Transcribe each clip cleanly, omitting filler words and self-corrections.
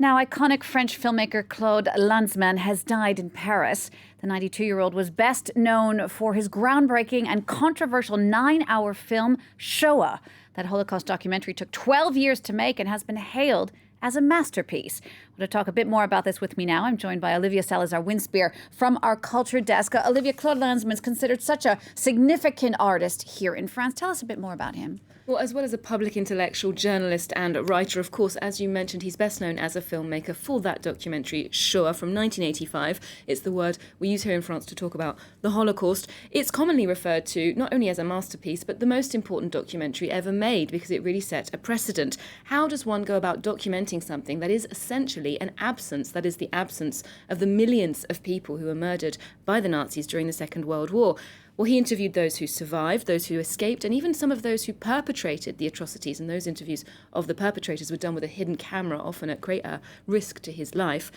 Now, iconic French filmmaker Claude Lanzmann has died in Paris. The 92-year-old was best known for his groundbreaking and controversial 9-hour film, Shoah. That Holocaust documentary took 12 years to make and has been hailed as a masterpiece. Well, to talk a bit more about this with me now, I'm joined by Olivia Salazar Winspear from our culture desk. Olivia, Claude Lanzmann is considered such a significant artist here in France. Tell us a bit more about him. Well, as well as a public intellectual, journalist and writer, of course, as you mentioned, he's best known as a filmmaker for that documentary, Shoah, from 1985. It's the word we use here in France to talk about the Holocaust. It's commonly referred to not only as a masterpiece, but the most important documentary ever made because it really set a precedent. How does one go about documenting something that is essentially an absence, that is the absence of the millions of people who were murdered by the Nazis during the Second World War? Well, he interviewed those who survived, those who escaped, and even some of those who perpetrated the atrocities. And those interviews of the perpetrators were done with a hidden camera, often at great risk to his life.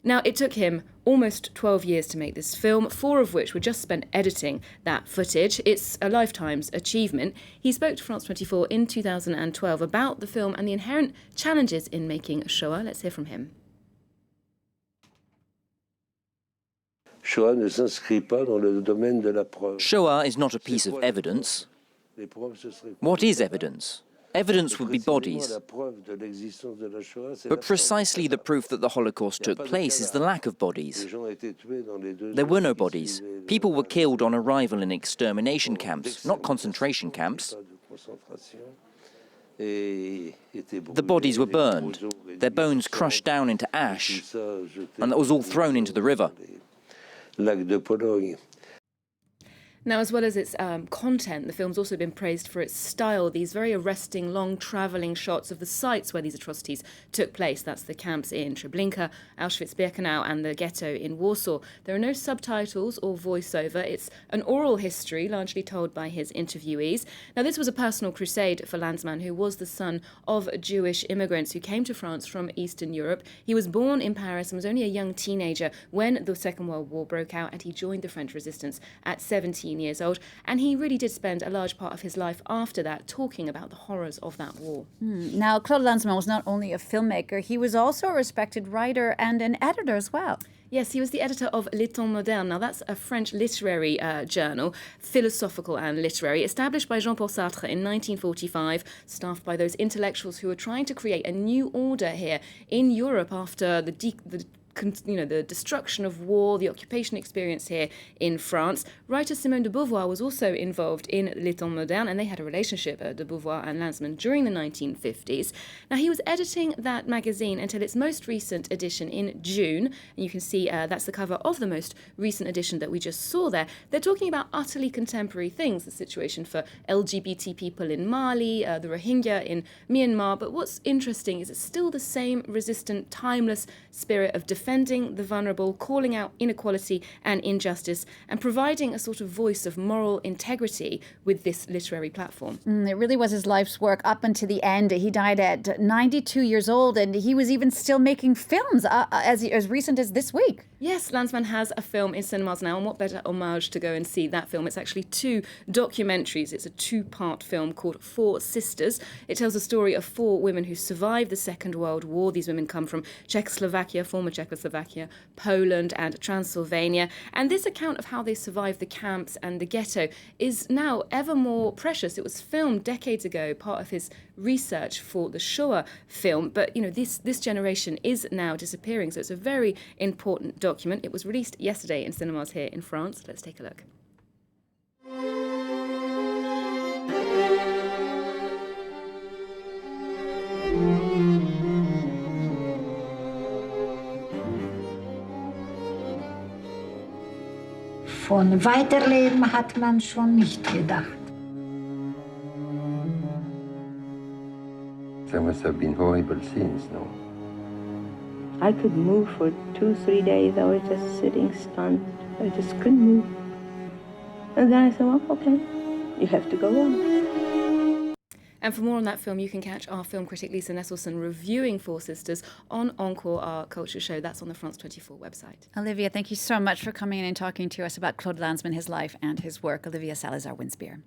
Now, it took him almost 12 years to make this film, 4 of which were just spent editing that footage. It's a lifetime's achievement. He spoke to France 24 in 2012 about the film and the inherent challenges in making Shoah. Let's hear from him. Shoah is not a piece of evidence. What is evidence? Evidence would be bodies. But precisely the proof that the Holocaust took place is the lack of bodies. There were no bodies. People were killed on arrival in extermination camps, not concentration camps. The bodies were burned, their bones crushed down into ash, and that was all thrown into the river. Now, as well as its content, the film's also been praised for its style, these very arresting, long travelling shots of the sites where these atrocities took place. That's the camps in Treblinka, Auschwitz-Birkenau and the ghetto in Warsaw. There are no subtitles or voiceover. It's an oral history, largely told by his interviewees. Now, this was a personal crusade for Lanzmann, who was the son of Jewish immigrants who came to France from Eastern Europe. He was born in Paris and was only a young teenager when the Second World War broke out, and he joined the French resistance at 17 years old, and he really did spend a large part of his life after that talking about the horrors of that war. Now, Claude Lanzmann was not only a filmmaker, he was also a respected writer and an editor as well. Yes, he was the editor of Le Temps Moderne. Now, that's a French literary journal, philosophical and literary, established by Jean-Paul Sartre in 1945, staffed by those intellectuals who were trying to create a new order here in Europe after the destruction of war, the occupation experience here in France. Writer Simone de Beauvoir was also involved in Le Temps Moderne, and they had a relationship, de Beauvoir and Lanzmann, during the 1950s. Now, he was editing that magazine until its most recent edition in June, and you can see that's the cover of the most recent edition that we just saw there. They're talking about utterly contemporary things, the situation for LGBT people in Mali, the Rohingya in Myanmar, but what's interesting is it's still the same resistant, timeless spirit of defending the vulnerable, calling out inequality and injustice, and providing a sort of voice of moral integrity with this literary platform. It really was his life's work up until the end. He died at 92 years old, and he was even still making films as recent as this week. Yes, Lanzmann has a film in cinemas now, and what better homage to go and see that film. It's actually 2 documentaries. It's a 2-part film called 4 Sisters. It tells the story of 4 women who survived the Second World War. These women come from Czechoslovakia, former Czechoslovakia, Poland and Transylvania. And this account of how they survived the camps and the ghetto is now ever more precious. It was filmed decades ago, part of his research for the Shoah film. But, this generation is now disappearing. So it's a very important document. It was released yesterday in cinemas here in France. Let's take a look. Von Weiterleben hat man schon nicht gedacht. There must have been horrible scenes, no? I could move for 2-3 days. I was just sitting stunned. I just couldn't move. And then I said, well, okay, you have to go on. And for more on that film, you can catch our film critic Lisa Nesselson reviewing 4 Sisters on Encore, our culture show. That's on the France 24 website. Olivia, thank you so much for coming in and talking to us about Claude Lanzmann, his life and his work. Olivia Salazar Winspear.